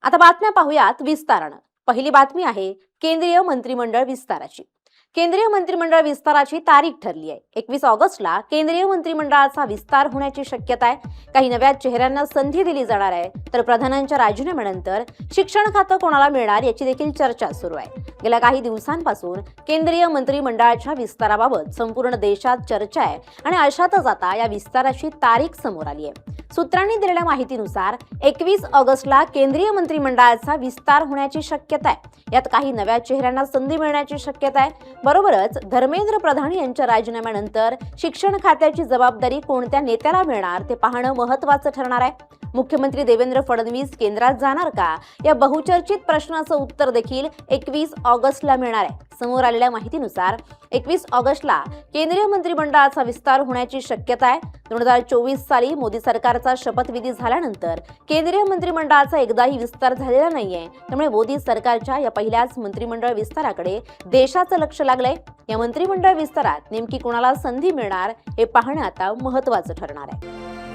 आता बातम्या पाहूयात विस्तारानं। पहिली बातमी आहे केंद्रीय मंत्रिमंडळ विस्ताराची। केंद्रीय मंत्रिमंडळ विस्ताराची तारीख ठरली आहे। 21 ऑगस्टला केंद्रीय मंत्रिमंडळाचा विस्तार होण्याची शक्यता आहे। काही नव्या चेहऱ्यांना संधी दिली जाणार आहे, तर प्रधानांच्या राजीनाम्यानंतर शिक्षण खातं कोणाला मिळणार याची देखील चर्चा सुरू आहे। गेल्या काही दिवसांपासून केंद्रीय मंत्रिमंडळाच्या विस्ताराबाबत संपूर्ण देशात चर्चा आहे आणि अशातच आता या विस्ताराची तारीख समोर आली आहे। सूत्रांनी दिलेल्या माहितीनुसार 21 ऑगस्टला केंद्रीय मंत्रिमंडळाचा विस्तार होण्याची शक्यता आहे। यात काही नव्या चेहऱ्यांना संधी मिळण्याची शक्यता आहे। बरोबरच धर्मेंद्र प्रधान यांच्या राजीनाम्यानंतर शिक्षण खात्याची जबाबदारी कोणत्या नेत्याला मिळणार ते पाहणं महत्त्वाचं ठरणार आहे। मुख्यमंत्री देवेंद्र फडणवीस केंद्रात जाणार का या बहुचर्चित प्रश्नाचं उत्तर देखील 21 ऑगस्टला मिळणार आहे। समोर आलेल्या माहितीनुसार 21 ऑगस्टला केंद्रीय मंत्रिमंडळाचा विस्तार होण्याची शक्यता आहे। 2024 साली मोदी सरकारचा शपथविधी झाल्यानंतर केंद्रीय मंत्रिमंडळाचा एकदाही विस्तार झालेला नाहीये, त्यामुळे मोदी सरकारच्या या पहिल्याच मंत्रिमंडळ विस्ताराकडे देशाचं लक्ष लागलंय। या मंत्रिमंडळ विस्तारात नेमकी कोणाला संधी मिळणार हे पाहणं आता महत्त्वाचं ठरणार आहे।